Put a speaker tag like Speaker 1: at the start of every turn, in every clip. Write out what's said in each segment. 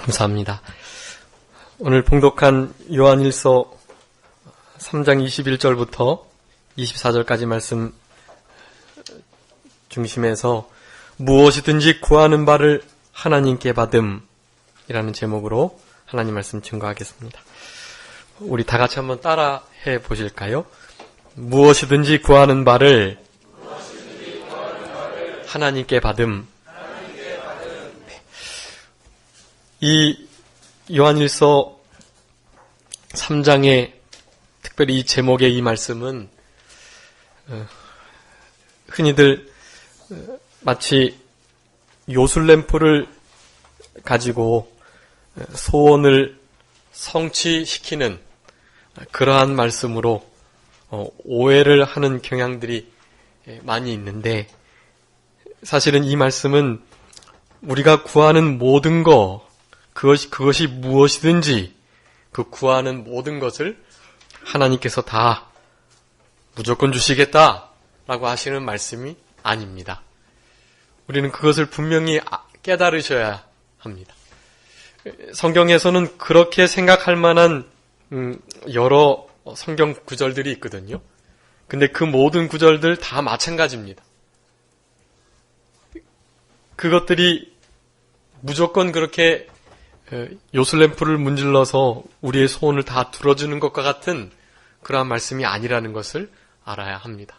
Speaker 1: 감사합니다. 오늘 봉독한 요한일서 3장 21절부터 24절까지 말씀 중심에서 무엇이든지 구하는 바를 하나님께 받음이라는 제목으로 하나님 말씀 증거하겠습니다. 우리 다 같이 한번 따라해 보실까요? 무엇이든지 구하는 바를 하나님께 받음. 네. 이 요한일서 3장의 특별히 이 제목의 이 말씀은 흔히들 마치 요술램프를 가지고 소원을 성취시키는 그러한 말씀으로 오해를 하는 경향들이 많이 있는데, 사실은 이 말씀은 우리가 구하는 모든 그것이 무엇이든지 그 구하는 모든 것을 하나님께서 다 무조건 주시겠다라고 하시는 말씀이 아닙니다. 우리는 그것을 분명히 깨달으셔야 합니다. 성경에서는 그렇게 생각할 만한 여러 성경 구절들이 있거든요. 근데 그 모든 구절들 다 마찬가지입니다. 그것들이 무조건 그렇게 요술램프를 문질러서 우리의 소원을 다 들어주는 것과 같은 그러한 말씀이 아니라는 것을 알아야 합니다.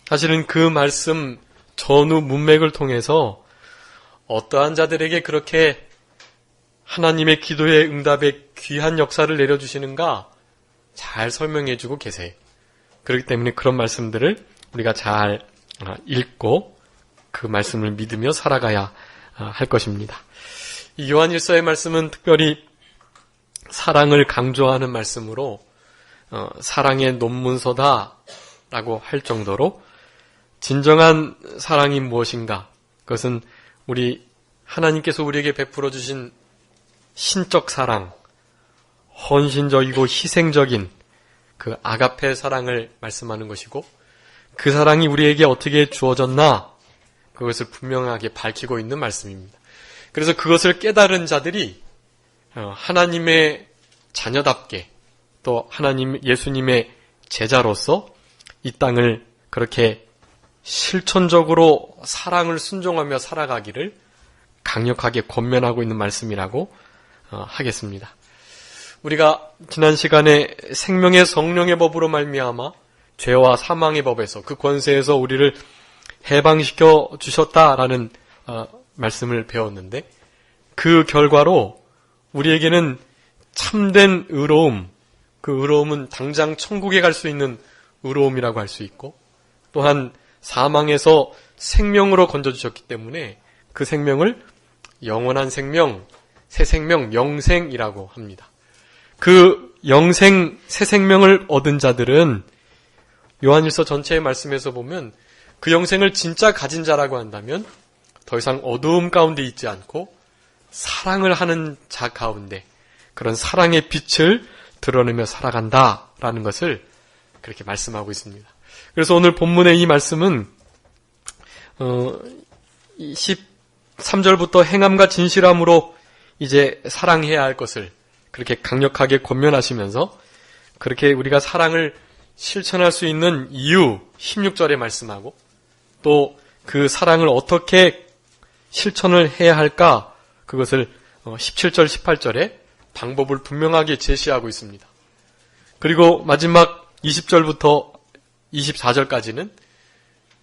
Speaker 1: 사실은 그 말씀 전후 문맥을 통해서 어떠한 자들에게 그렇게 하나님의 기도의 응답에 귀한 역사를 내려주시는가 잘 설명해주고 계세요. 그렇기 때문에 그런 말씀들을 우리가 잘 읽고 그 말씀을 믿으며 살아가야 할 것입니다. 이 요한일서의 말씀은 특별히 사랑을 강조하는 말씀으로 사랑의 논문서다라고 할 정도로 진정한 사랑이 무엇인가, 그것은 우리 하나님께서 우리에게 베풀어 주신 신적 사랑, 헌신적이고 희생적인 그 아가페 사랑을 말씀하는 것이고, 그 사랑이 우리에게 어떻게 주어졌나 그것을 분명하게 밝히고 있는 말씀입니다. 그래서 그것을 깨달은 자들이 하나님의 자녀답게 또 예수님의 제자로서 이 땅을 그렇게 실천적으로 사랑을 순종하며 살아가기를 강력하게 권면하고 있는 말씀이라고 하겠습니다. 우리가 지난 시간에 생명의 성령의 법으로 말미암아 죄와 사망의 법에서 그 권세에서 우리를 해방시켜 주셨다라는 말씀을 배웠는데, 그 결과로 우리에게는 참된 의로움, 그 의로움은 당장 천국에 갈 수 있는 의로움이라고 할 수 있고, 또한 사망에서 생명으로 건져주셨기 때문에 그 생명을 영원한 생명, 새 생명, 영생이라고 합니다. 그 영생, 새 생명을 얻은 자들은 요한일서 전체의 말씀에서 보면 그 영생을 진짜 가진 자라고 한다면 더 이상 어두움 가운데 있지 않고 사랑을 하는 자 가운데 그런 사랑의 빛을 드러내며 살아간다라는 것을 그렇게 말씀하고 있습니다. 그래서 오늘 본문의 이 말씀은 13절부터 행함과 진실함으로 이제 사랑해야 할 것을 그렇게 강력하게 권면하시면서 그렇게 우리가 사랑을 실천할 수 있는 이유 16절에 말씀하고, 또 그 사랑을 어떻게 실천을 해야 할까 그것을 17절 18절에 방법을 분명하게 제시하고 있습니다. 그리고 마지막 20절부터 24절까지는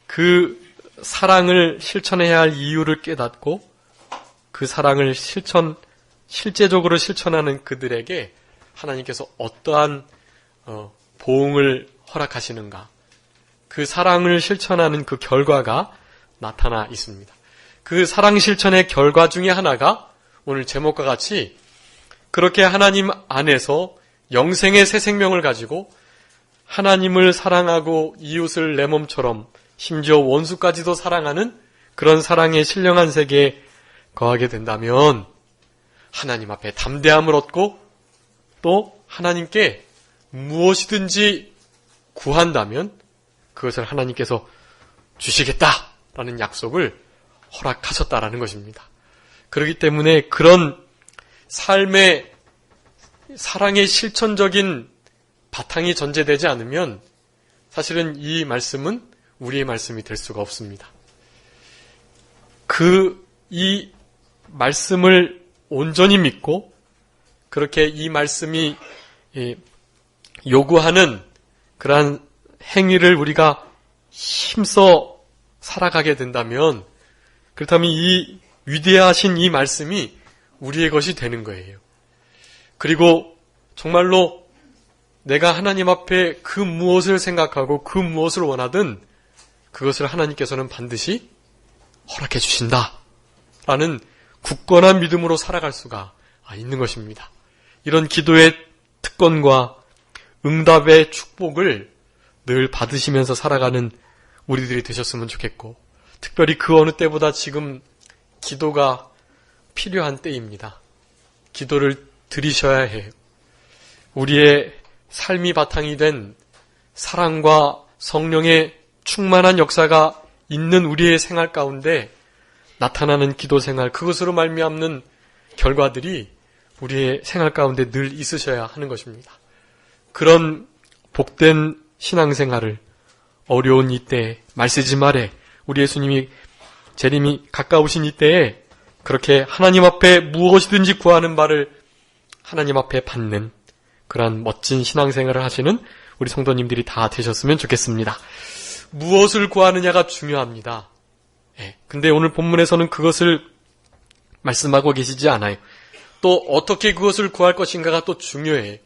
Speaker 1: 그 사랑을 실천해야 할 이유를 깨닫고 그 사랑을 실제적으로 실천하는 그들에게 하나님께서 어떠한 보응을 허락하시는가, 그 사랑을 실천하는 그 결과가 나타나 있습니다. 그 사랑 실천의 결과 중에 하나가 오늘 제목과 같이 그렇게 하나님 안에서 영생의 새 생명을 가지고 하나님을 사랑하고 이웃을 내 몸처럼 심지어 원수까지도 사랑하는 그런 사랑의 신령한 세계에 거하게 된다면 하나님 앞에 담대함을 얻고 또 하나님께 무엇이든지 구한다면 그것을 하나님께서 주시겠다라는 약속을 허락하셨다라는 것입니다. 그렇기 때문에 그런 삶의 사랑의 실천적인 바탕이 전제되지 않으면 사실은 이 말씀은 우리의 말씀이 될 수가 없습니다. 이 말씀을 온전히 믿고 그렇게 이 말씀이 요구하는 그러한 행위를 우리가 힘써 살아가게 된다면, 그렇다면 이 위대하신 이 말씀이 우리의 것이 되는 거예요. 그리고 정말로 내가 하나님 앞에 그 무엇을 생각하고 그 무엇을 원하든 그것을 하나님께서는 반드시 허락해 주신다 라는 굳건한 믿음으로 살아갈 수가 있는 것입니다. 이런 기도의 특권과 응답의 축복을 늘 받으시면서 살아가는 우리들이 되셨으면 좋겠고, 특별히 그 어느 때보다 지금 기도가 필요한 때입니다. 기도를 드리셔야 해요. 우리의 삶이 바탕이 된 사랑과 성령의 충만한 역사가 있는 우리의 생활 가운데 나타나는 기도 생활, 그것으로 말미암는 결과들이 우리의 생활 가운데 늘 있으셔야 하는 것입니다. 그런 복된 신앙생활을 어려운 이때에, 말세지 말에, 우리 예수님이 재림이 가까우신 이때에 그렇게 하나님 앞에 무엇이든지 구하는 바를 하나님 앞에 받는 그러한 멋진 신앙생활을 하시는 우리 성도님들이 다 되셨으면 좋겠습니다. 무엇을 구하느냐가 중요합니다. 근데 오늘 본문에서는 그것을 말씀하고 계시지 않아요. 또 어떻게 그것을 구할 것인가가 또 중요해요.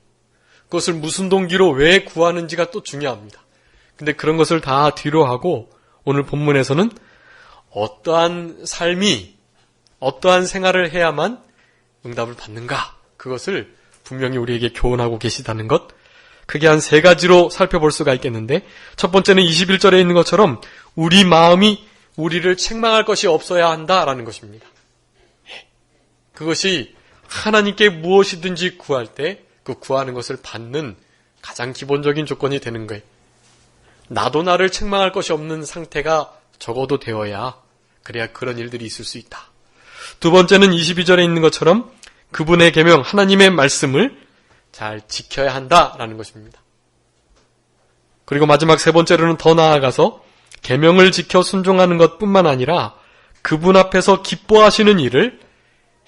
Speaker 1: 그것을 무슨 동기로 왜 구하는지가 또 중요합니다. 근데 그런 것을 다 뒤로 하고 오늘 본문에서는 어떠한 삶이, 어떠한 생활을 해야만 응답을 받는가, 그것을 분명히 우리에게 교훈하고 계시다는 것, 크게 한 세 가지로 살펴볼 수가 있겠는데, 첫 번째는 21절에 있는 것처럼 우리 마음이 우리를 책망할 것이 없어야 한다라는 것입니다. 그것이 하나님께 무엇이든지 구할 때 그 구하는 것을 받는 가장 기본적인 조건이 되는 거예요. 나도 나를 책망할 것이 없는 상태가 적어도 되어야, 그래야 그런 일들이 있을 수 있다. 두 번째는 22절에 있는 것처럼 그분의 계명, 하나님의 말씀을 잘 지켜야 한다라는 것입니다. 그리고 마지막 세 번째로는 더 나아가서 계명을 지켜 순종하는 것뿐만 아니라 그분 앞에서 기뻐하시는 일을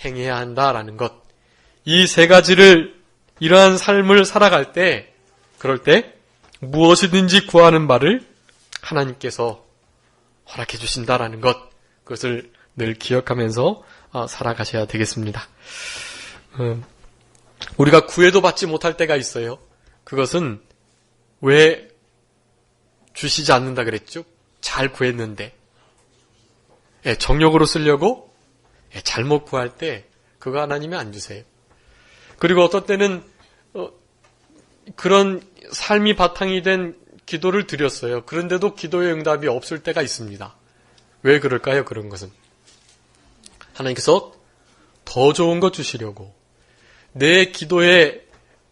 Speaker 1: 행해야 한다라는 것. 이 세 가지를, 이러한 삶을 살아갈 때, 그럴 때 무엇이든지 구하는 바를 하나님께서 허락해 주신다라는 것, 그것을 늘 기억하면서 살아가셔야 되겠습니다. 우리가 구해도 받지 못할 때가 있어요. 그것은 왜 주시지 않는다 그랬죠? 잘 구했는데. 정욕으로 쓰려고 잘못 구할 때 그거 하나님이 안 주세요. 그리고 어떤 때는 그런 삶이 바탕이 된 기도를 드렸어요. 그런데도 기도의 응답이 없을 때가 있습니다. 왜 그럴까요? 그런 것은 하나님께서 더 좋은 것 주시려고, 내 기도의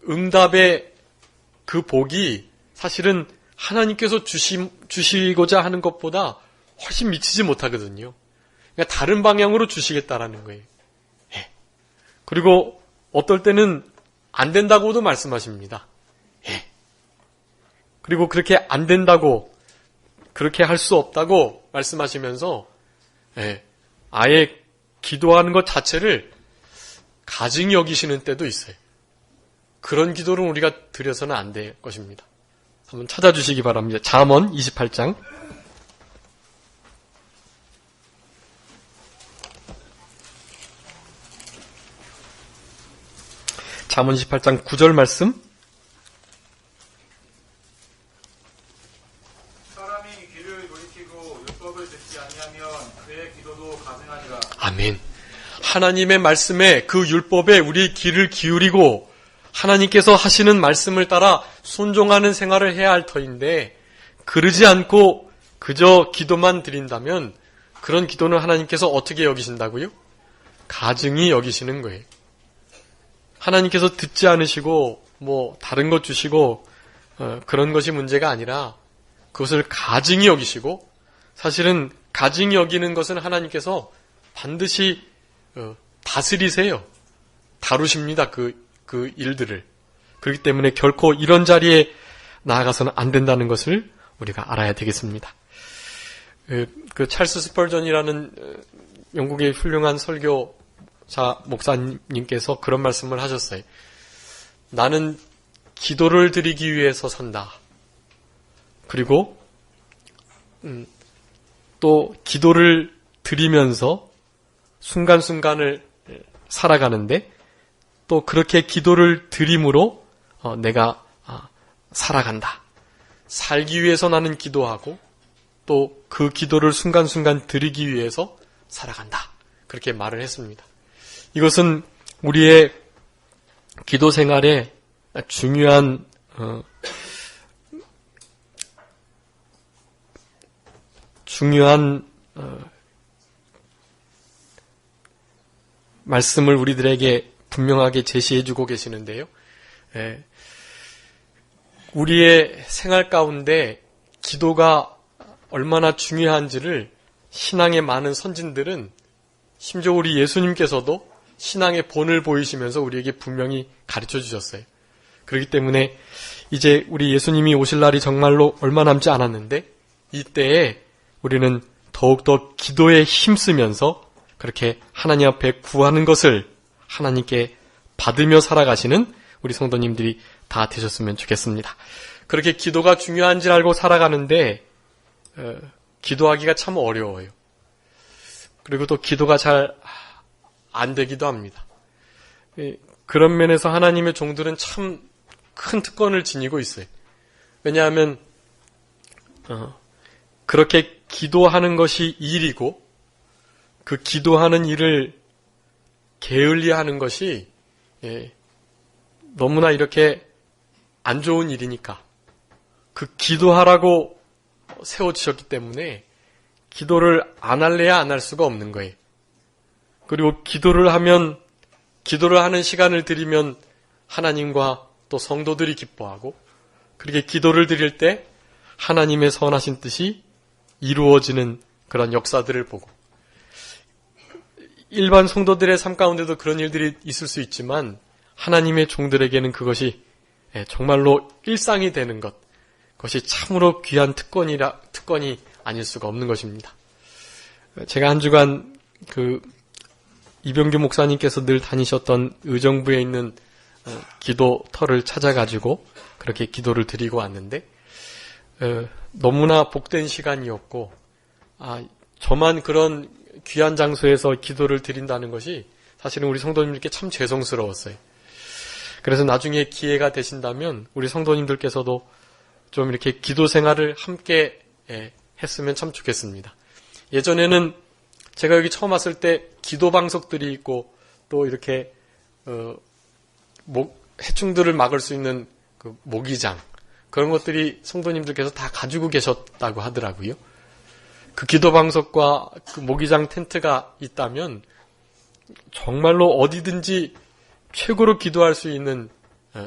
Speaker 1: 응답의 그 복이 사실은 하나님께서 주시고자 하는 것보다 훨씬 미치지 못하거든요. 그러니까 다른 방향으로 주시겠다라는 거예요. 그리고 어떨 때는 안 된다고도 말씀하십니다. 그리고 그렇게 안 된다고, 그렇게 할 수 없다고 말씀하시면서 아예 기도하는 것 자체를 가증히 여기시는 때도 있어요. 그런 기도를 우리가 드려서는 안 될 것입니다. 한번 찾아주시기 바랍니다. 잠언 28장. 잠언 28장 9절 말씀.
Speaker 2: 사람이 귀를 돌이키고 율법을 듣지 아니하면 그의 기도도 가증하니라.
Speaker 1: 아멘. 하나님의 말씀에, 그 율법에 우리 귀를 기울이고 하나님께서 하시는 말씀을 따라 순종하는 생활을 해야 할 터인데, 그러지 않고 그저 기도만 드린다면 그런 기도는 하나님께서 어떻게 여기신다고요? 가증히 여기시는 거예요. 하나님께서 듣지 않으시고 다른 것 주시고 그런 것이 문제가 아니라 그것을 가증히 여기시고, 사실은 가증히 여기는 것은 하나님께서 반드시 다스리세요. 다루십니다. 그 일들을. 그렇기 때문에 결코 이런 자리에 나아가서는 안 된다는 것을 우리가 알아야 되겠습니다. 그 찰스 스펄전이라는 영국의 훌륭한 설교자 목사님께서 그런 말씀을 하셨어요. 나는 기도를 드리기 위해서 산다. 그리고 또 기도를 드리면서 순간순간을 살아가는데 또 그렇게 기도를 드림으로 내가 살아간다. 살기 위해서 나는 기도하고 또 그 기도를 순간순간 드리기 위해서 살아간다. 그렇게 말을 했습니다. 이것은 우리의 기도 생활에 중요한 말씀을 우리들에게 분명하게 제시해주고 계시는데요. 우리의 생활 가운데 기도가 얼마나 중요한지를 신앙의 많은 선진들은 심지어 우리 예수님께서도 신앙의 본을 보이시면서 우리에게 분명히 가르쳐 주셨어요. 그렇기 때문에 이제 우리 예수님이 오실 날이 정말로 얼마 남지 않았는데 이때에 우리는 더욱더 기도에 힘쓰면서 그렇게 하나님 앞에 구하는 것을 하나님께 받으며 살아가시는 우리 성도님들이 다 되셨으면 좋겠습니다. 그렇게 기도가 중요한지 알고 살아가는데 기도하기가 참 어려워요. 그리고 또 기도가 잘 안 되기도 합니다. 그런 면에서 하나님의 종들은 참 큰 특권을 지니고 있어요. 왜냐하면 그렇게 기도하는 것이 일이고 그 기도하는 일을 게을리하는 것이 너무나 이렇게 안 좋은 일이니까 그 기도하라고 세워주셨기 때문에 기도를 안 할래야 안 할 수가 없는 거예요. 그리고 기도를 하면 기도를 하는 시간을 드리면 하나님과 또 성도들이 기뻐하고 그렇게 기도를 드릴 때 하나님의 선하신 뜻이 이루어지는 그런 역사들을 보고 일반 성도들의 삶 가운데도 그런 일들이 있을 수 있지만 하나님의 종들에게는 그것이 정말로 일상이 되는 것, 그것이 참으로 귀한 특권이 아닐 수가 없는 것입니다. 제가 한 주간 이병규 목사님께서 늘 다니셨던 의정부에 있는 기도터를 찾아가지고 그렇게 기도를 드리고 왔는데 너무나 복된 시간이었고 저만 그런 귀한 장소에서 기도를 드린다는 것이 사실은 우리 성도님들께 참 죄송스러웠어요. 그래서 나중에 기회가 되신다면 우리 성도님들께서도 좀 이렇게 기도 생활을 함께 했으면 참 좋겠습니다. 예전에는 제가 여기 처음 왔을 때 기도 방석들이 있고 또 이렇게 해충들을 막을 수 있는 그 모기장 그런 것들이 성도님들께서 다 가지고 계셨다고 하더라고요. 그 기도 방석과 그 모기장 텐트가 있다면 정말로 어디든지 최고로 기도할 수 있는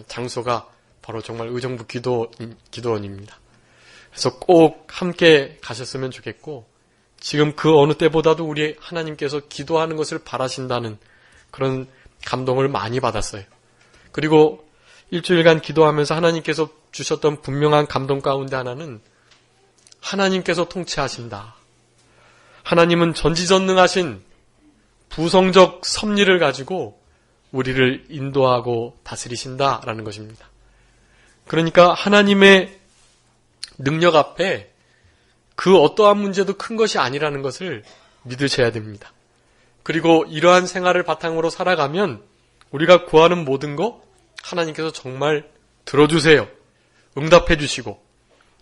Speaker 1: 장소가 바로 정말 의정부 기도원입니다. 그래서 꼭 함께 가셨으면 좋겠고 지금 그 어느 때보다도 우리 하나님께서 기도하는 것을 바라신다는 그런 감동을 많이 받았어요. 그리고 일주일간 기도하면서 하나님께서 주셨던 분명한 감동 가운데 하나는 하나님께서 통치하신다. 하나님은 전지전능하신 부성적 섭리를 가지고 우리를 인도하고 다스리신다라는 것입니다. 그러니까 하나님의 능력 앞에 그 어떠한 문제도 큰 것이 아니라는 것을 믿으셔야 됩니다. 그리고 이러한 생활을 바탕으로 살아가면 우리가 구하는 모든 거 하나님께서 정말 들어주세요. 응답해 주시고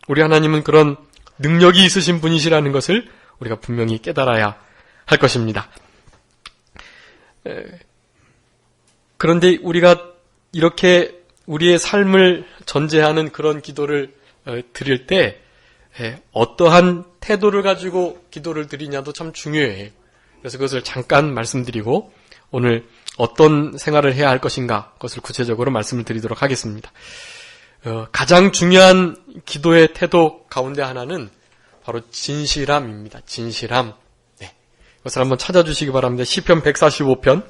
Speaker 1: 우리 하나님은 그런 능력이 있으신 분이시라는 것을 우리가 분명히 깨달아야 할 것입니다. 그런데 우리가 이렇게 우리의 삶을 전제하는 그런 기도를 드릴 때 어떠한 태도를 가지고 기도를 드리냐도 참 중요해요. 그래서 그것을 잠깐 말씀드리고 오늘 어떤 생활을 해야 할 것인가 그것을 구체적으로 말씀을 드리도록 하겠습니다. 가장 중요한 기도의 태도 가운데 하나는 바로 진실함입니다. 진실함. 그것을 한번 찾아주시기 바랍니다. 시편 145편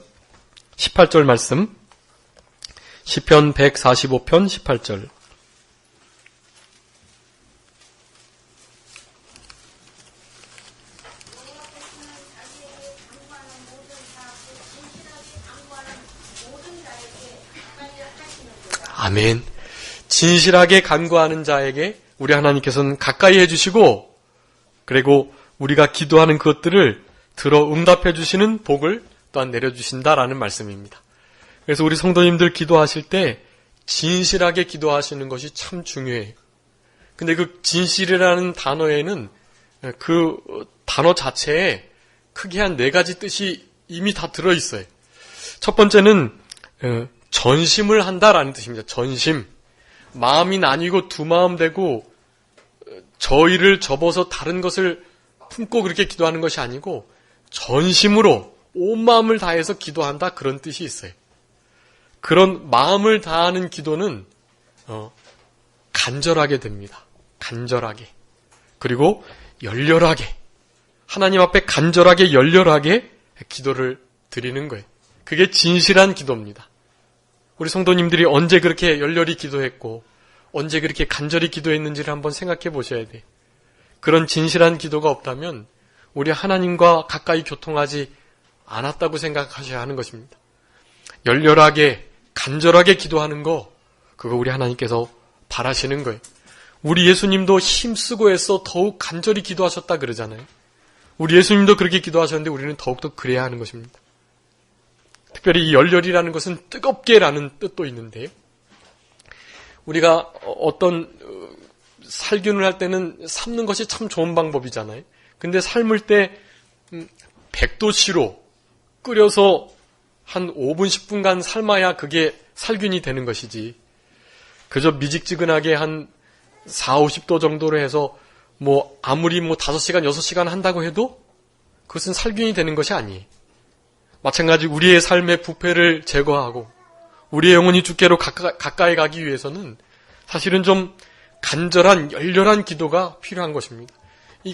Speaker 1: 18절 말씀, 시편 145편 18절. 아멘. 진실하게 간구하는 자에게 우리 하나님께서는 가까이 해주시고, 그리고 우리가 기도하는 그것들을 들어 응답해 주시는 복을 또한 내려주신다라는 말씀입니다. 그래서 우리 성도님들 기도하실 때 진실하게 기도하시는 것이 참 중요해요. 근데 그 진실이라는 단어에는 그 단어 자체에 크게 한 4가지 뜻이 이미 다 들어있어요. 첫 번째는 전심을 한다라는 뜻입니다. 전심. 마음이 나뉘고 두 마음 되고 저희를 접어서 다른 것을 품고 그렇게 기도하는 것이 아니고 전심으로 온 마음을 다해서 기도한다, 그런 뜻이 있어요. 그런 마음을 다하는 기도는 간절하게 됩니다. 간절하게. 그리고 열렬하게. 하나님 앞에 간절하게 열렬하게 기도를 드리는 거예요. 그게 진실한 기도입니다. 우리 성도님들이 언제 그렇게 열렬히 기도했고 언제 그렇게 간절히 기도했는지를 한번 생각해 보셔야 돼요. 그런 진실한 기도가 없다면 우리 하나님과 가까이 교통하지 않았다고 생각하셔야 하는 것입니다. 열렬하게 간절하게 기도하는 거, 그거 우리 하나님께서 바라시는 거예요. 우리 예수님도 힘쓰고 해서 더욱 간절히 기도하셨다 그러잖아요. 우리 예수님도 그렇게 기도하셨는데 우리는 더욱더 그래야 하는 것입니다. 특별히 이 열렬이라는 것은 뜨겁게라는 뜻도 있는데요. 우리가 어떤 살균을 할 때는 삶는 것이 참 좋은 방법이잖아요. 근데 삶을 때 100도씨로 끓여서 한 5분, 10분간 삶아야 그게 살균이 되는 것이지. 그저 미직지근하게 한 4, 50도 정도로 해서 아무리 5시간, 6시간 한다고 해도 그것은 살균이 되는 것이 아니에요. 마찬가지 우리의 삶의 부패를 제거하고 우리의 영혼이 주께로 가까이 가기 위해서는 사실은 좀 간절한 열렬한 기도가 필요한 것입니다.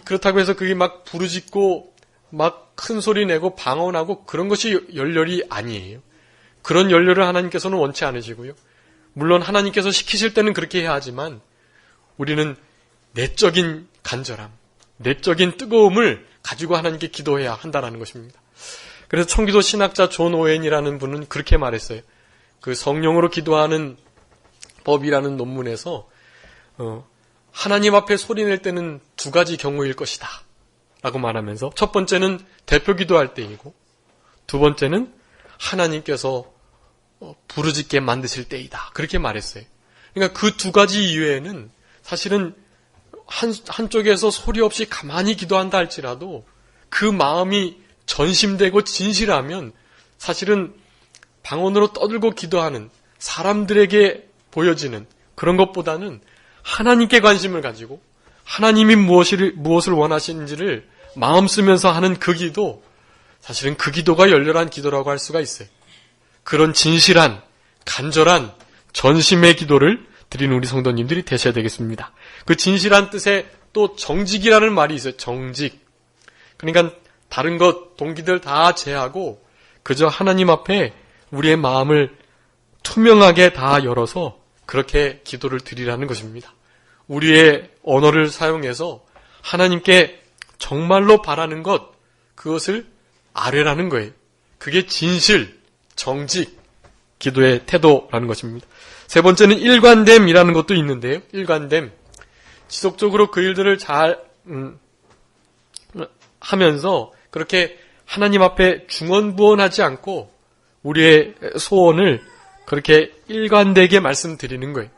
Speaker 1: 그렇다고 해서 그게 막 부르짖고 막 큰 소리 내고 방언하고 그런 것이 열렬이 아니에요. 그런 열렬을 하나님께서는 원치 않으시고요. 물론 하나님께서 시키실 때는 그렇게 해야 하지만 우리는 내적인 간절함, 내적인 뜨거움을 가지고 하나님께 기도해야 한다는 것입니다. 그래서 청기도 신학자 존 오웬이라는 분은 그렇게 말했어요. 그 성령으로 기도하는 법이라는 논문에서 하나님 앞에 소리낼 때는 2가지 경우일 것이다 라고 말하면서, 첫 번째는 대표 기도할 때이고 두 번째는 하나님께서 부르짖게 만드실 때이다, 그렇게 말했어요. 그러니까 그 2가지 이외에는 사실은 한쪽에서 소리 없이 가만히 기도한다 할지라도 그 마음이 전심되고 진실하면 사실은 방언으로 떠들고 기도하는 사람들에게 보여지는 그런 것보다는 하나님께 관심을 가지고 하나님이 무엇을 원하시는지를 마음 쓰면서 하는 그 기도, 사실은 그 기도가 열렬한 기도라고 할 수가 있어요. 그런 진실한 간절한 전심의 기도를 드리는 우리 성도님들이 되셔야 되겠습니다. 그 진실한 뜻에 또 정직이라는 말이 있어요. 정직. 그러니까 다른 것 동기들 다 제하고 그저 하나님 앞에 우리의 마음을 투명하게 다 열어서 그렇게 기도를 드리라는 것입니다. 우리의 언어를 사용해서 하나님께 정말로 바라는 것, 그것을 아뢰라는 거예요. 그게 진실, 정직, 기도의 태도라는 것입니다. 세 번째는 일관됨이라는 것도 있는데요. 일관됨. 지속적으로 그 일들을 잘 하면서 그렇게 하나님 앞에 중언부언하지 않고 우리의 소원을 그렇게 일관되게 말씀드리는 거예요.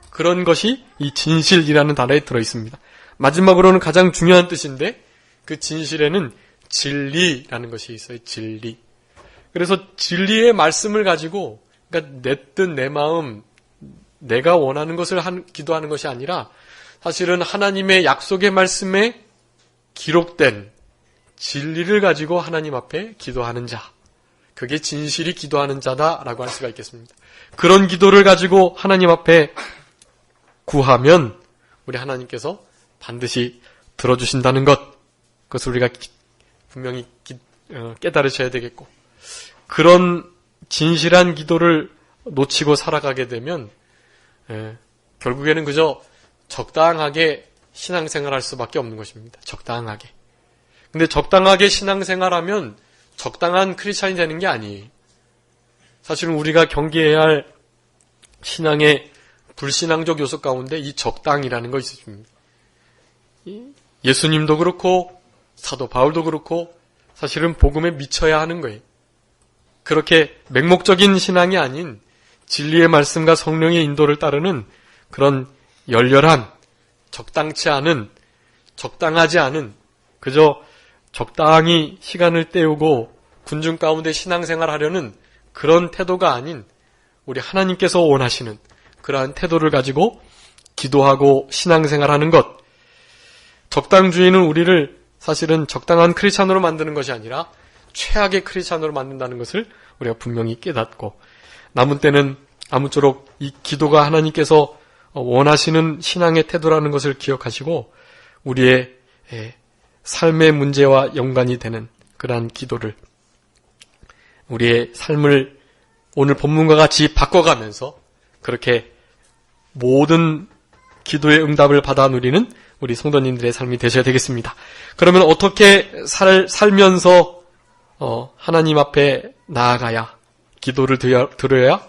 Speaker 1: 그런 것이 이 진실이라는 단어에 들어있습니다. 마지막으로는 가장 중요한 뜻인데 그 진실에는 진리라는 것이 있어요. 진리. 그래서 진리의 말씀을 가지고, 그러니까 내 뜻, 내 마음, 내가 원하는 것을 기도하는 것이 아니라 사실은 하나님의 약속의 말씀에 기록된 진리를 가지고 하나님 앞에 기도하는 자, 그게 진실이 기도하는 자다라고 할 수가 있겠습니다. 그런 기도를 가지고 하나님 앞에 구하면 우리 하나님께서 반드시 들어주신다는 것, 그것을 우리가 분명히 깨달으셔야 되겠고, 그런 진실한 기도를 놓치고 살아가게 되면 결국에는 그저 적당하게 신앙생활할 수밖에 없는 것입니다. 적당하게. 근데 적당하게 신앙생활하면 적당한 크리스찬이 되는 게 아니에요. 사실은 우리가 경계해야 할 신앙의 불신앙적 요소 가운데 이 적당이라는 거 있습니다. 예수님도 그렇고 사도 바울도 그렇고 사실은 복음에 미쳐야 하는 거예요. 그렇게 맹목적인 신앙이 아닌 진리의 말씀과 성령의 인도를 따르는 그런 열렬한, 적당치 않은, 적당하지 않은, 그저 적당히 시간을 때우고 군중 가운데 신앙생활 하려는 그런 태도가 아닌 우리 하나님께서 원하시는 그러한 태도를 가지고 기도하고 신앙생활하는 것. 적당주의는 우리를 사실은 적당한 크리스찬으로 만드는 것이 아니라 최악의 크리스찬으로 만든다는 것을 우리가 분명히 깨닫고 남은 때는 아무쪼록 이 기도가 하나님께서 원하시는 신앙의 태도라는 것을 기억하시고 우리의 삶의 문제와 연관이 되는 그러한 기도를 우리의 삶을 오늘 본문과 같이 바꿔가면서 그렇게 모든 기도의 응답을 받아 누리는 우리 성도님들의 삶이 되셔야 되겠습니다. 그러면 어떻게 살면서 하나님 앞에 나아가야 기도를 들어야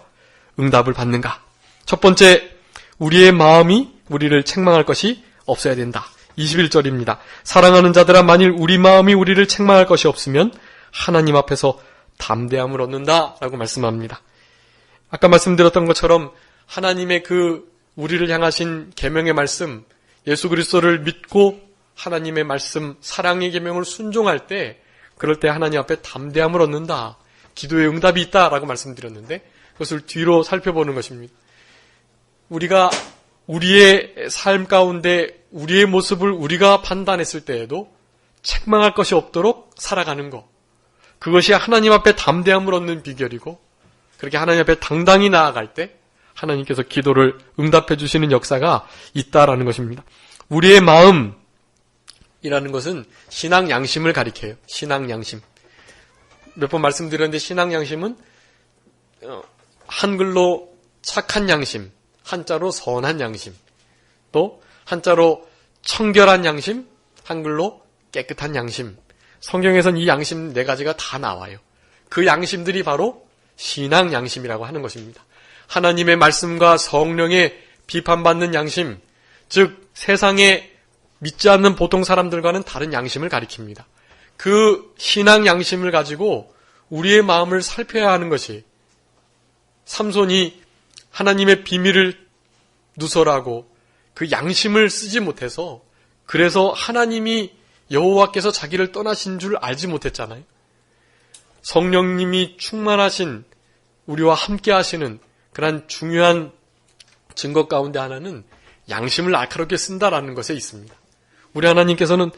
Speaker 1: 응답을 받는가? 첫 번째, 우리의 마음이 우리를 책망할 것이 없어야 된다. 21절입니다. 사랑하는 자들아, 만일 우리 마음이 우리를 책망할 것이 없으면 하나님 앞에서 담대함을 얻는다 라고 말씀합니다. 아까 말씀드렸던 것처럼 하나님의 그 우리를 향하신 계명의 말씀, 예수 그리스도를 믿고 하나님의 말씀, 사랑의 계명을 순종할 때 그럴 때 하나님 앞에 담대함을 얻는다. 기도의 응답이 있다라고 말씀드렸는데 그것을 뒤로 살펴보는 것입니다. 우리가 우리의 삶 가운데 우리의 모습을 우리가 판단했을 때에도 책망할 것이 없도록 살아가는 것. 그것이 하나님 앞에 담대함을 얻는 비결이고 그렇게 하나님 앞에 당당히 나아갈 때 하나님께서 기도를 응답해 주시는 역사가 있다라는 것입니다. 우리의 마음이라는 것은 신앙 양심을 가리켜요. 신앙 양심. 몇 번 말씀드렸는데 신앙 양심은 한글로 착한 양심, 한자로 선한 양심, 또 한자로 청결한 양심, 한글로 깨끗한 양심. 성경에선 이 양심 4가지가 다 나와요. 그 양심들이 바로 신앙 양심이라고 하는 것입니다. 하나님의 말씀과 성령의 비판받는 양심, 즉 세상에 믿지 않는 보통 사람들과는 다른 양심을 가리킵니다. 그 신앙 양심을 가지고 우리의 마음을 살펴야 하는 것이 삼손이 하나님의 비밀을 누설하고 그 양심을 쓰지 못해서 그래서 하나님이 여호와께서 자기를 떠나신 줄 알지 못했잖아요. 성령님이 충만하신 우리와 함께 하시는 그런 중요한 증거 가운데 하나는 양심을 날카롭게 쓴다라는 것에 있습니다. 우리 하나님께서는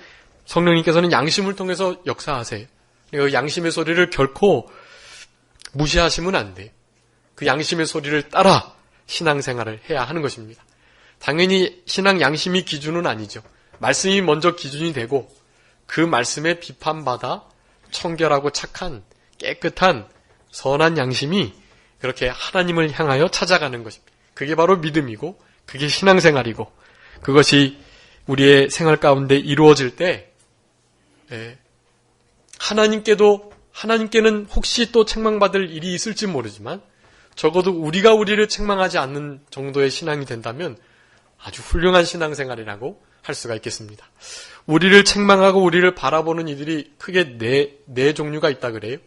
Speaker 1: 성령님께서는 양심을 통해서 역사하세요. 그 양심의 소리를 결코 무시하시면 안 돼요. 그 양심의 소리를 따라 신앙생활을 해야 하는 것입니다. 당연히 신앙 양심이 기준은 아니죠. 말씀이 먼저 기준이 되고 그 말씀에 비판받아 청결하고 착한 깨끗한 선한 양심이 그렇게 하나님을 향하여 찾아가는 것입니다. 그게 바로 믿음이고 그게 신앙생활이고 그것이 우리의 생활 가운데 이루어질 때 하나님께는 혹시 또 책망받을 일이 있을지 모르지만 적어도 우리가 우리를 책망하지 않는 정도의 신앙이 된다면 아주 훌륭한 신앙생활이라고 할 수가 있겠습니다. 우리를 책망하고 우리를 바라보는 이들이 크게 네 종류가 있다 그래요.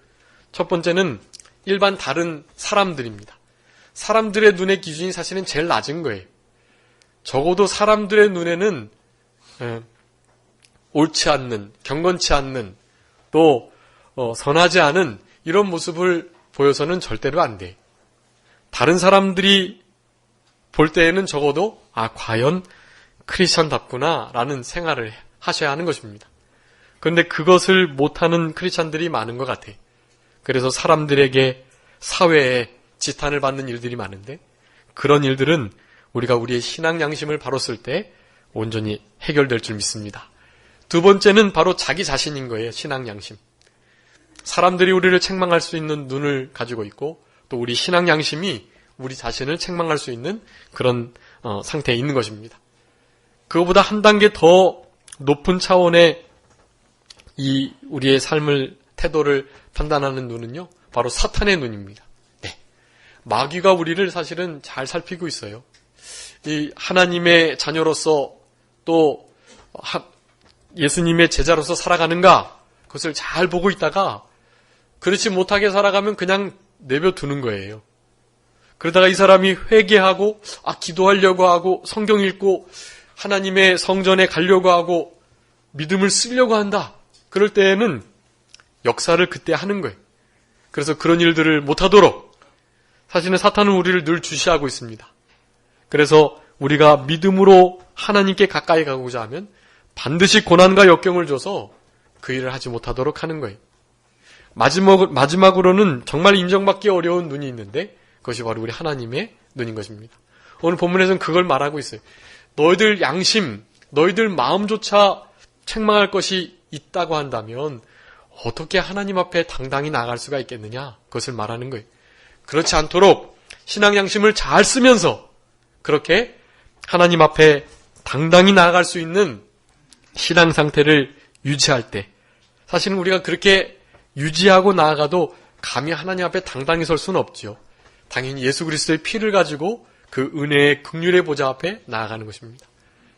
Speaker 1: 첫 번째는 일반 다른 사람들입니다. 사람들의 눈의 기준이 사실은 제일 낮은 거예요. 적어도 사람들의 눈에는 옳지 않는, 경건치 않는, 또 선하지 않은 이런 모습을 보여서는 절대로 안 돼. 다른 사람들이 볼 때에는 적어도 과연 크리스찬답구나 라는 생활을 하셔야 하는 것입니다. 그런데 그것을 못하는 크리스찬들이 많은 것 같아요. 그래서 사람들에게 사회에 지탄을 받는 일들이 많은데 그런 일들은 우리가 우리의 신앙 양심을 바로 쓸 때 온전히 해결될 줄 믿습니다. 두 번째는 바로 자기 자신인 거예요. 신앙 양심. 사람들이 우리를 책망할 수 있는 눈을 가지고 있고 또 우리 신앙 양심이 우리 자신을 책망할 수 있는 그런 상태에 있는 것입니다. 그거보다 한 단계 더 높은 차원의 이 우리의 삶을 태도를 판단하는 눈은요, 바로 사탄의 눈입니다. 네. 마귀가 우리를 사실은 잘 살피고 있어요. 이 하나님의 자녀로서 또 예수님의 제자로서 살아가는가, 그것을 잘 보고 있다가 그렇지 못하게 살아가면 그냥 내버려두는 거예요. 그러다가 이 사람이 회개하고 기도하려고 하고 성경 읽고 하나님의 성전에 가려고 하고 믿음을 쓰려고 한다. 그럴 때에는 역사를 그때 하는 거예요. 그래서 그런 일들을 못하도록 사실은 사탄은 우리를 늘 주시하고 있습니다. 그래서 우리가 믿음으로 하나님께 가까이 가고자 하면 반드시 고난과 역경을 줘서 그 일을 하지 못하도록 하는 거예요. 마지막으로는 정말 인정받기 어려운 눈이 있는데 그것이 바로 우리 하나님의 눈인 것입니다. 오늘 본문에서는 그걸 말하고 있어요. 너희들 양심, 너희들 마음조차 책망할 것이 있다고 한다면 어떻게 하나님 앞에 당당히 나아갈 수가 있겠느냐? 그것을 말하는 거예요. 그렇지 않도록 신앙 양심을 잘 쓰면서 그렇게 하나님 앞에 당당히 나아갈 수 있는 신앙 상태를 유지할 때, 사실은 우리가 그렇게 유지하고 나아가도 감히 하나님 앞에 당당히 설 수는 없지요. 당연히 예수 그리스도의 피를 가지고 그 은혜의 긍휼의 보좌 앞에 나아가는 것입니다.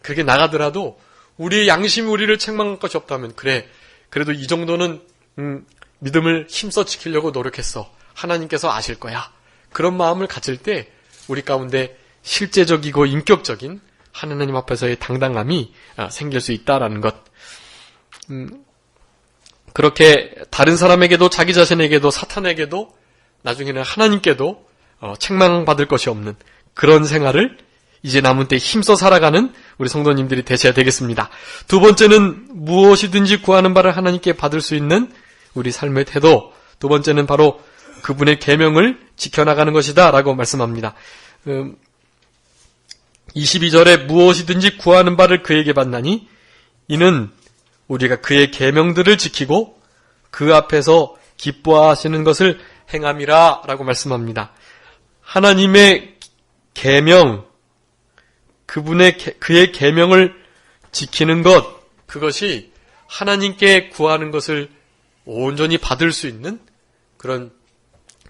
Speaker 1: 그렇게 나가더라도 우리의 양심이 우리를 책망할 것이 없다면, 그래, 그래도 이 정도는 믿음을 힘써 지키려고 노력했어. 하나님께서 아실 거야. 그런 마음을 가질 때 우리 가운데 실제적이고 인격적인 하나님 앞에서의 당당함이 생길 수 있다라는 것. 그렇게 다른 사람에게도 자기 자신에게도 사탄에게도 나중에는 하나님께도 책망받을 것이 없는 그런 생활을 이제 남은 때 힘써 살아가는 우리 성도님들이 되셔야 되겠습니다. 두 번째는 무엇이든지 구하는 바를 하나님께 받을 수 있는 우리 삶의 태도. 두 번째는 바로 그분의 계명을 지켜나가는 것이다 라고 말씀합니다. 22절에 무엇이든지 구하는 바를 그에게 받나니 이는 우리가 그의 계명들을 지키고 그 앞에서 기뻐하시는 것을 행함이라 라고 말씀합니다. 하나님의 계명, 그의 계명을 지키는 것, 그것이 하나님께 구하는 것을 온전히 받을 수 있는 그런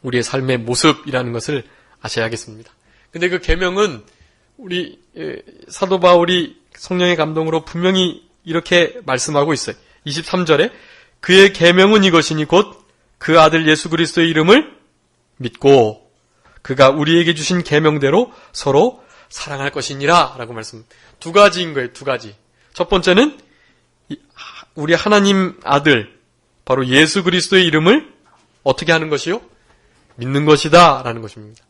Speaker 1: 우리의 삶의 모습이라는 것을 아셔야겠습니다. 근데 그 계명은 우리 사도 바울이 성령의 감동으로 분명히 이렇게 말씀하고 있어요. 23절에 그의 계명은 이것이니 곧 그 아들 예수 그리스도의 이름을 믿고 그가 우리에게 주신 계명대로 서로 사랑할 것이니라 라고 말씀. 두 가지인 거예요. 두 가지. 첫 번째는 우리 하나님 아들 바로 예수 그리스도의 이름을 어떻게 하는 것이요? 믿는 것이다 라는 것입니다.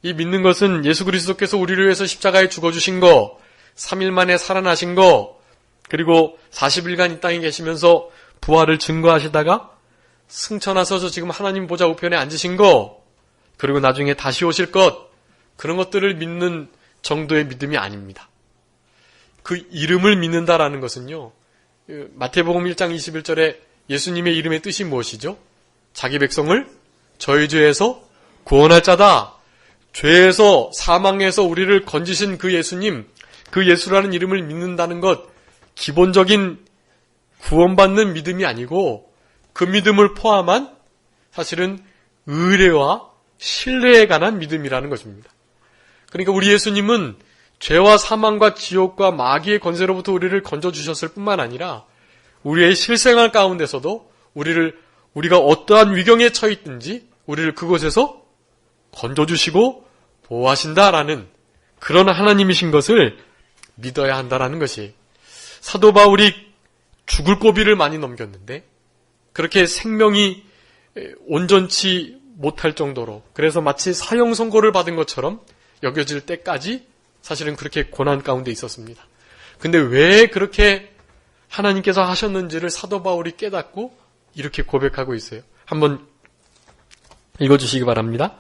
Speaker 1: 이 믿는 것은 예수 그리스도께서 우리를 위해서 십자가에 죽어주신 거, 3일 만에 살아나신 거, 그리고 40일간 이 땅에 계시면서 부활을 증거하시다가 승천하셔서 지금 하나님 보좌 우편에 앉으신 거, 그리고 나중에 다시 오실 것, 그런 것들을 믿는 정도의 믿음이 아닙니다. 그 이름을 믿는다라는 것은요, 마태복음 1장 21절에 예수님의 이름의 뜻이 무엇이죠? 자기 백성을 저희 죄에서 구원할 자다. 죄에서 사망에서 우리를 건지신 그 예수님, 그 예수라는 이름을 믿는다는 것, 기본적인 구원받는 믿음이 아니고 그 믿음을 포함한 사실은 의뢰와 신뢰에 관한 믿음이라는 것입니다. 그러니까 우리 예수님은 죄와 사망과 지옥과 마귀의 권세로부터 우리를 건져주셨을 뿐만 아니라 우리의 실생활 가운데서도 우리가 어떠한 위경에 처해 있든지 우리를 그곳에서 건져주시고 보호하신다라는 그런 하나님이신 것을 믿어야 한다라는 것이, 사도 바울이 죽을 고비를 많이 넘겼는데 그렇게 생명이 온전치 못할 정도로, 그래서 마치 사형 선고를 받은 것처럼 여겨질 때까지 사실은 그렇게 고난 가운데 있었습니다. 근데 왜 그렇게 하나님께서 하셨는지를 사도 바울이 깨닫고 이렇게 고백하고 있어요. 한번 읽어주시기 바랍니다.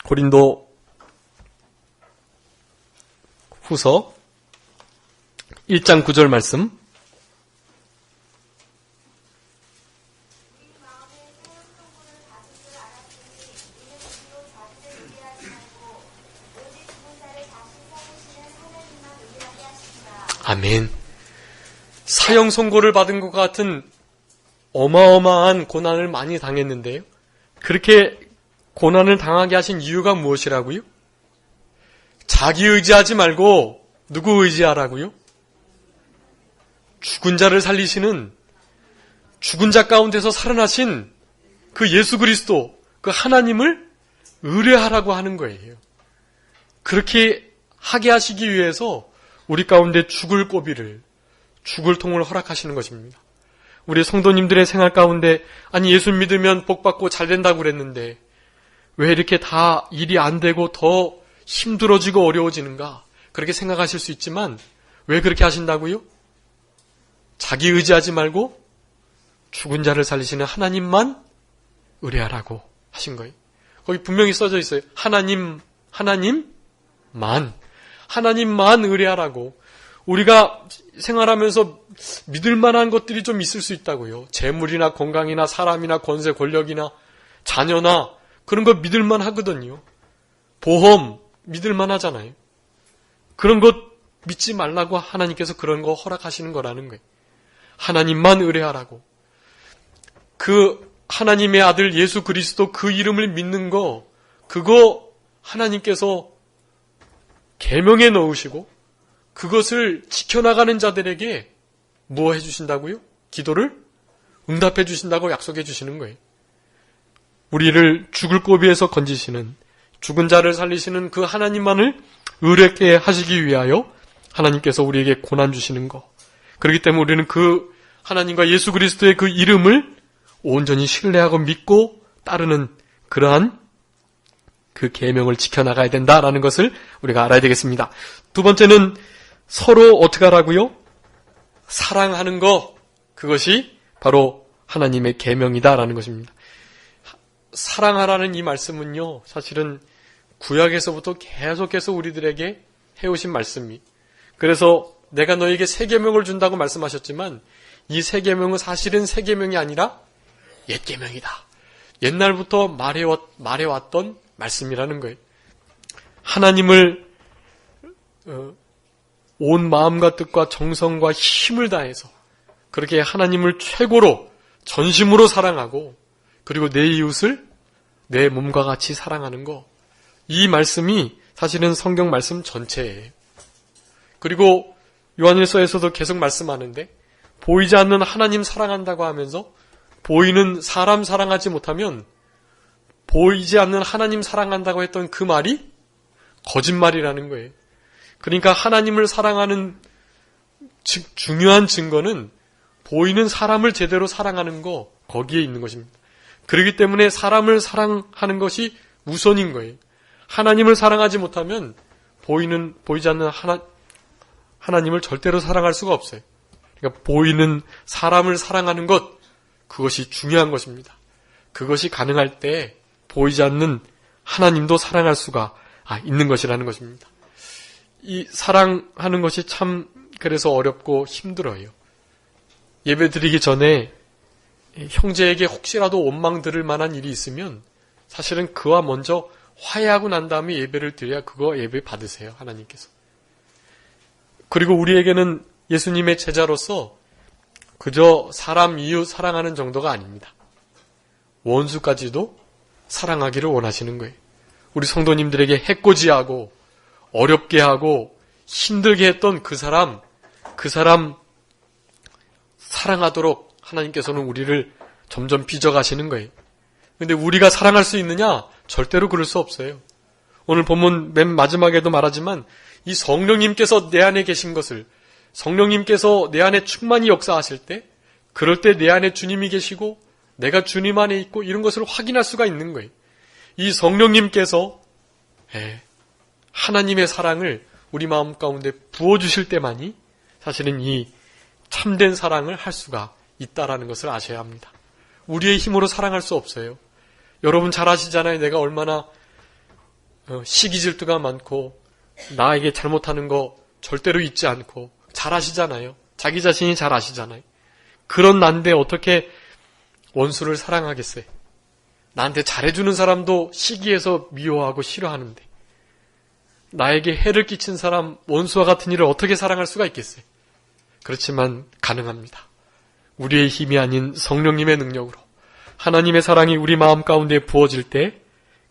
Speaker 1: 고린도 후서 1장 9절 말씀. 아멘. 사형 선고를 받은 것 같은 어마어마한 고난을 많이 당했는데요. 그렇게 고난을 당하게 하신 이유가 무엇이라고요? 자기 의지하지 말고 누구 의지하라고요? 죽은 자를 살리시는, 죽은 자 가운데서 살아나신 그 예수 그리스도, 그 하나님을 의뢰하라고 하는 거예요. 그렇게 하게 하시기 위해서 우리 가운데 죽을 고비를, 죽을 통을 허락하시는 것입니다. 우리 성도님들의 생활 가운데, 아니 예수 믿으면 복받고 잘 된다고 그랬는데 왜 이렇게 다 일이 안 되고 더 힘들어지고 어려워지는가, 그렇게 생각하실 수 있지만 왜 그렇게 하신다고요? 자기 의지하지 말고 죽은 자를 살리시는 하나님만 의뢰하라고 하신 거예요. 거기 분명히 써져 있어요. 하나님만 의뢰하라고. 우리가 생활하면서 믿을 만한 것들이 좀 있을 수 있다고요. 재물이나 건강이나 사람이나 권세, 권력이나 자녀나 그런 거 믿을 만하거든요. 보험 믿을 만하잖아요. 그런 것 믿지 말라고 하나님께서 그런 거 허락하시는 거라는 거예요. 하나님만 의뢰하라고. 그 하나님의 아들 예수 그리스도 그 이름을 믿는 거, 그거 하나님께서 계명에 넣으시고 그것을 지켜나가는 자들에게 뭐 해주신다고요? 기도를 응답해 주신다고 약속해 주시는 거예요. 우리를 죽을 고비에서 건지시는, 죽은 자를 살리시는 그 하나님만을 의뢰케 하시기 위하여 하나님께서 우리에게 고난 주시는 거. 그렇기 때문에 우리는 그 하나님과 예수 그리스도의 그 이름을 온전히 신뢰하고 믿고 따르는 그러한 그 계명을 지켜나가야 된다라는 것을 우리가 알아야 되겠습니다. 두 번째는 서로 어떻게 하라고요? 사랑하는 거, 그것이 바로 하나님의 계명이다라는 것입니다. 사랑하라는 이 말씀은요, 사실은 구약에서부터 계속해서 우리들에게 해오신 말씀이, 그래서 내가 너에게 새 계명을 준다고 말씀하셨지만 이 새 계명은 사실은 새 계명이 아니라 옛 계명이다. 옛날부터 말해왔던 말씀이라는 거예요. 하나님을 온 마음과 뜻과 정성과 힘을 다해서 그렇게 하나님을 최고로 전심으로 사랑하고, 그리고 내 이웃을 내 몸과 같이 사랑하는 거, 이 말씀이 사실은 성경 말씀 전체예요. 그리고 요한일서에서도 계속 말씀하는데, 보이지 않는 하나님 사랑한다고 하면서 보이는 사람 사랑하지 못하면 보이지 않는 하나님 사랑한다고 했던 그 말이 거짓말이라는 거예요. 그러니까 하나님을 사랑하는 중요한 증거는 보이는 사람을 제대로 사랑하는 거, 거기에 있는 것입니다. 그렇기 때문에 사람을 사랑하는 것이 우선인 거예요. 하나님을 사랑하지 못하면 보이지 않는 하나님을 절대로 사랑할 수가 없어요. 그러니까 보이는 사람을 사랑하는 것, 그것이 중요한 것입니다. 그것이 가능할 때 보이지 않는 하나님도 사랑할 수가 있는 것이라는 것입니다. 이 사랑하는 것이 참 그래서 어렵고 힘들어요. 예배 드리기 전에 형제에게 혹시라도 원망 들을 만한 일이 있으면 사실은 그와 먼저 화해하고 난 다음에 예배를 드려야 그거 예배 받으세요, 하나님께서. 그리고 우리에게는 예수님의 제자로서 그저 사람 이웃 사랑하는 정도가 아닙니다. 원수까지도 사랑하기를 원하시는 거예요. 우리 성도님들에게 해코지하고 어렵게 하고 힘들게 했던 그 사람 사랑하도록 하나님께서는 우리를 점점 빚어가시는 거예요. 근데 우리가 사랑할 수 있느냐? 절대로 그럴 수 없어요. 오늘 본문 맨 마지막에도 말하지만 이 성령님께서 내 안에 계신 것을, 성령님께서 내 안에 충만히 역사하실 때, 그럴 때 내 안에 주님이 계시고 내가 주님 안에 있고 이런 것을 확인할 수가 있는 거예요. 이 성령님께서 하나님의 사랑을 우리 마음 가운데 부어주실 때만이 사실은 이 참된 사랑을 할 수가 있다라는 것을 아셔야 합니다. 우리의 힘으로 사랑할 수 없어요. 여러분 잘 아시잖아요. 내가 얼마나 시기 질투가 많고 나에게 잘못하는 거 절대로 잊지 않고 잘 아시잖아요. 자기 자신이 잘 아시잖아요. 그런 난데 어떻게 원수를 사랑하겠어요? 나한테 잘해주는 사람도 시기해서 미워하고 싫어하는데 나에게 해를 끼친 사람, 원수와 같은 일을 어떻게 사랑할 수가 있겠어요? 그렇지만 가능합니다. 우리의 힘이 아닌 성령님의 능력으로 하나님의 사랑이 우리 마음 가운데 부어질 때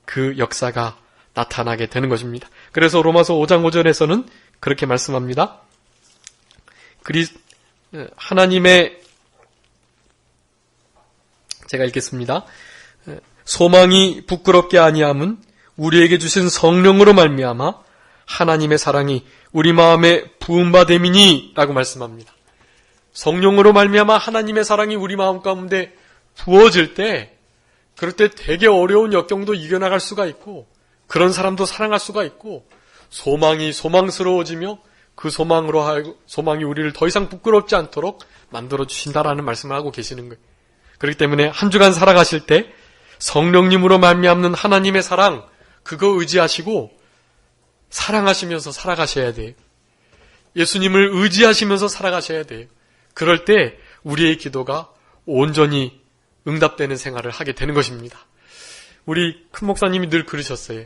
Speaker 1: 그 역사가 나타나게 되는 것입니다. 그래서 로마서 5장 5절에서는 그렇게 말씀합니다. 하나님의, 제가 읽겠습니다. 소망이 부끄럽게 아니함은 우리에게 주신 성령으로 말미암아 하나님의 사랑이 우리 마음에 부음받음이니 라고 말씀합니다. 성령으로 말미암아 하나님의 사랑이 우리 마음 가운데 부어질 때, 그럴 때 되게 어려운 역경도 이겨나갈 수가 있고, 그런 사람도 사랑할 수가 있고, 소망이 소망스러워지며 그 소망이 우리를 더 이상 부끄럽지 않도록 만들어주신다라는 말씀을 하고 계시는 거예요. 그렇기 때문에 한 주간 살아가실 때 성령님으로 말미암는 하나님의 사랑, 그거 의지하시고 사랑하시면서 살아가셔야 돼요. 예수님을 의지하시면서 살아가셔야 돼요. 그럴 때 우리의 기도가 온전히 응답되는 생활을 하게 되는 것입니다. 우리 큰 목사님이 늘 그러셨어요.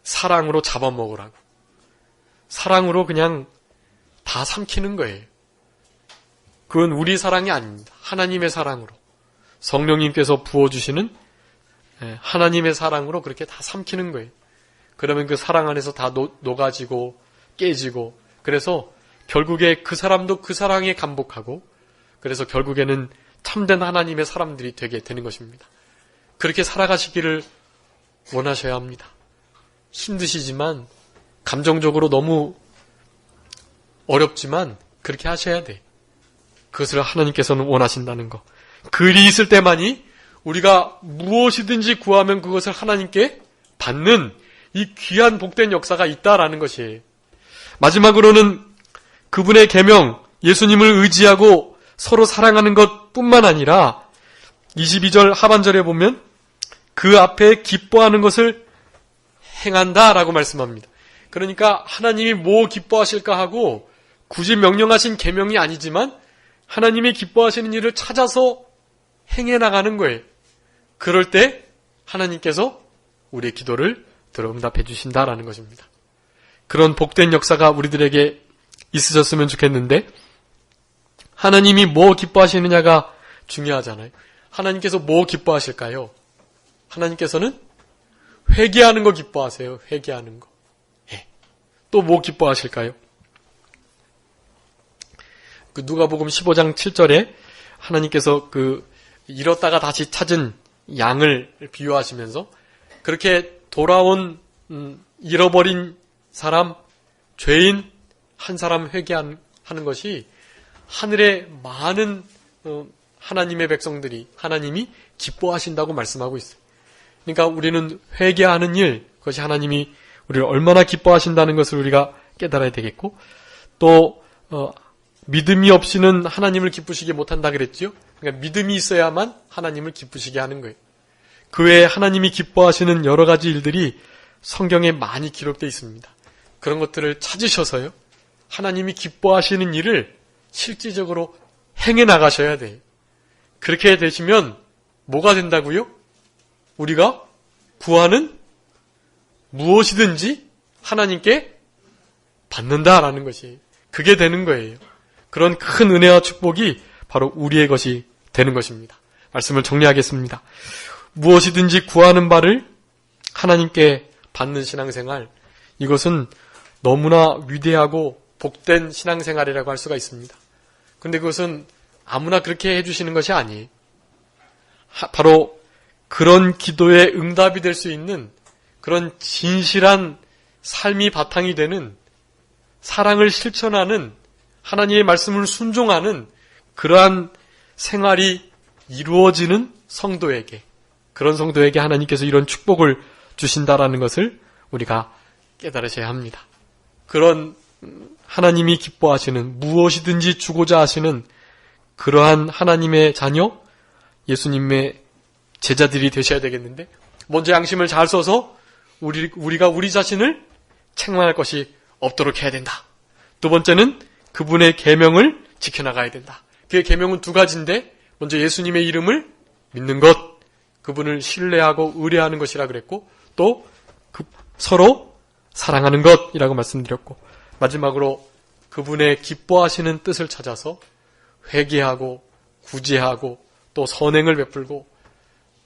Speaker 1: 사랑으로 잡아먹으라고. 사랑으로 그냥 다 삼키는 거예요. 그건 우리 사랑이 아닙니다. 하나님의 사랑으로. 성령님께서 부어주시는 하나님의 사랑으로 그렇게 다 삼키는 거예요. 그러면 그 사랑 안에서 다 녹아지고 깨지고, 그래서 결국에 그 사람도 그 사랑에 감복하고, 그래서 결국에는 참된 하나님의 사람들이 되게 되는 것입니다. 그렇게 살아가시기를 원하셔야 합니다. 힘드시지만, 감정적으로 너무 어렵지만 그렇게 하셔야 돼. 그것을 하나님께서는 원하신다는 거. 글이 있을 때만이 우리가 무엇이든지 구하면 그것을 하나님께 받는 이 귀한 복된 역사가 있다라는 것이에요. 마지막으로는 그분의 계명, 예수님을 의지하고 서로 사랑하는 것뿐만 아니라 22절 하반절에 보면 그 앞에 기뻐하는 것을 행한다라고 말씀합니다. 그러니까 하나님이 뭐 기뻐하실까 하고 굳이 명령하신 계명이 아니지만 하나님이 기뻐하시는 일을 찾아서 행해 나가는 거예요. 그럴 때 하나님께서 우리의 기도를 들어 응답해 주신다라는 것입니다. 그런 복된 역사가 우리들에게 있으셨으면 좋겠는데, 하나님이 뭐 기뻐하시느냐가 중요하잖아요. 하나님께서 뭐 기뻐하실까요? 하나님께서는 회개하는 거 기뻐하세요. 회개하는 거. 또 뭐 기뻐하실까요? 그 누가복음 15장 7절에 하나님께서 잃었다가 다시 찾은 양을 비유하시면서 그렇게 돌아온 잃어버린 사람, 죄인 한 사람 회개하는 것이 하늘의 많은 하나님의 백성들이 하나님이 기뻐하신다고 말씀하고 있어요. 그러니까 우리는 회개하는 일, 그것이 하나님이 우리를 얼마나 기뻐하신다는 것을 우리가 깨달아야 되겠고, 또 믿음이 없이는 하나님을 기쁘시게 못한다 그랬죠. 그러니까 믿음이 있어야만 하나님을 기쁘시게 하는 거예요. 그 외에 하나님이 기뻐하시는 여러 가지 일들이 성경에 많이 기록되어 있습니다. 그런 것들을 찾으셔서요, 하나님이 기뻐하시는 일을 실질적으로 행해 나가셔야 돼요. 그렇게 되시면 뭐가 된다고요? 우리가 구하는 무엇이든지 하나님께 받는다라는 것이, 그게 되는 거예요. 그런 큰 은혜와 축복이 바로 우리의 것이 되는 것입니다. 말씀을 정리하겠습니다. 무엇이든지 구하는 바를 하나님께 받는 신앙생활, 이것은 너무나 위대하고 복된 신앙생활이라고 할 수가 있습니다. 그런데 그것은 아무나 그렇게 해주시는 것이 아니에요. 바로 그런 기도에 응답이 될 수 있는 그런 진실한 삶이 바탕이 되는, 사랑을 실천하는, 하나님의 말씀을 순종하는 그러한 생활이 이루어지는 성도에게, 그런 성도에게 하나님께서 이런 축복을 주신다라는 것을 우리가 깨달으셔야 합니다. 그런 하나님이 기뻐하시는, 무엇이든지 주고자 하시는 그러한 하나님의 자녀, 예수님의 제자들이 되셔야 되겠는데, 먼저 양심을 잘 써서 우리가 우리 자신을 책망할 것이 없도록 해야 된다. 두 번째는 그분의 계명을 지켜나가야 된다. 그의 계명은 두 가지인데, 먼저 예수님의 이름을 믿는 것, 그분을 신뢰하고 의뢰하는 것이라 그랬고, 또 서로 사랑하는 것이라고 말씀드렸고, 마지막으로 그분의 기뻐하시는 뜻을 찾아서 회개하고 구제하고 또 선행을 베풀고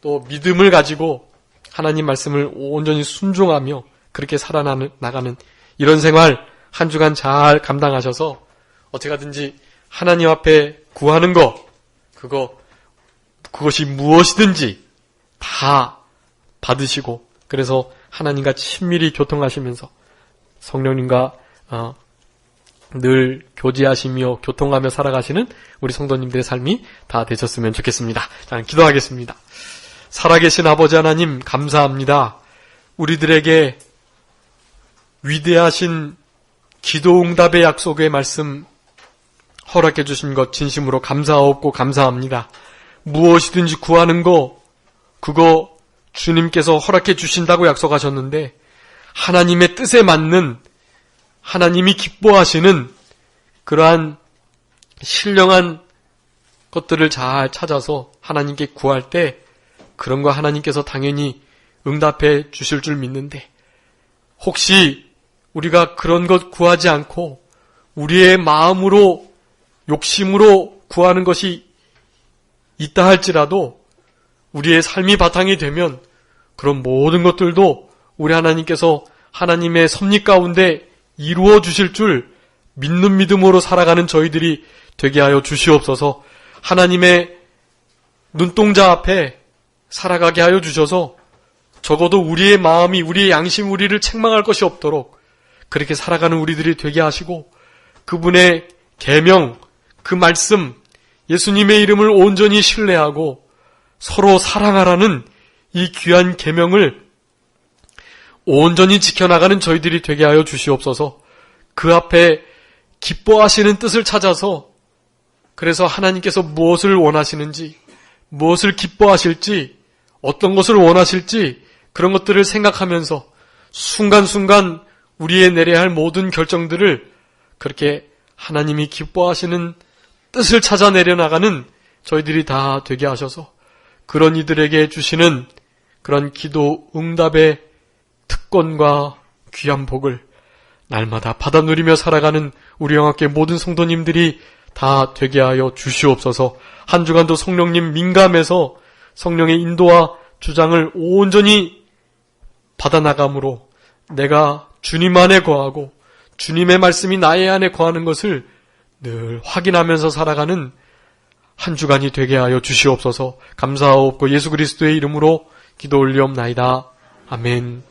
Speaker 1: 또 믿음을 가지고 하나님 말씀을 온전히 순종하며 그렇게 살아나가는 이런 생활 한 주간 잘 감당하셔서 어떻게든지 하나님 앞에 구하는 그것이 무엇이든지 다 받으시고 그래서 하나님과 친밀히 교통하시면서 성령님과 늘 교제하시며 교통하며 살아가시는 우리 성도님들의 삶이 다 되셨으면 좋겠습니다. 자, 기도하겠습니다. 살아계신 아버지 하나님 감사합니다. 우리들에게 위대하신 기도응답의 약속의 말씀 허락해 주신 것 진심으로 감사하옵고 감사합니다. 무엇이든지 구하는 그거 주님께서 허락해 주신다고 약속하셨는데 하나님의 뜻에 맞는 하나님이 기뻐하시는 그러한 신령한 것들을 잘 찾아서 하나님께 구할 때 그런 거 하나님께서 당연히 응답해 주실 줄 믿는데 혹시 우리가 그런 것 구하지 않고 우리의 마음으로 욕심으로 구하는 것이 있다 할지라도 우리의 삶이 바탕이 되면 그런 모든 것들도 우리 하나님께서 하나님의 섭리 가운데 이루어 주실 줄 믿는 믿음으로 살아가는 저희들이 되게 하여 주시옵소서. 하나님의 눈동자 앞에 살아가게 하여 주셔서 적어도 우리의 마음이 우리의 양심 우리를 책망할 것이 없도록 그렇게 살아가는 우리들이 되게 하시고 그분의 계명 그 말씀 예수님의 이름을 온전히 신뢰하고 서로 사랑하라는 이 귀한 계명을 온전히 지켜나가는 저희들이 되게 하여 주시옵소서. 그 앞에 기뻐하시는 뜻을 찾아서 그래서 하나님께서 무엇을 원하시는지 무엇을 기뻐하실지 어떤 것을 원하실지 그런 것들을 생각하면서 순간순간 우리의 내려야 할 모든 결정들을 그렇게 하나님이 기뻐하시는 뜻을 찾아 내려나가는 저희들이 다 되게 하셔서 그런 이들에게 주시는 그런 기도 응답의 특권과 귀한 복을 날마다 받아 누리며 살아가는 우리 영학교의 모든 성도님들이 다 되게 하여 주시옵소서. 한 주간도 성령님 민감해서 성령의 인도와 주장을 온전히 받아나감으로 내가 주님 안에 거하고 주님의 말씀이 나의 안에 거하는 것을 늘 확인하면서 살아가는 한 주간이 되게 하여 주시옵소서. 감사하옵고 예수 그리스도의 이름으로 기도 올리옵나이다. 아멘.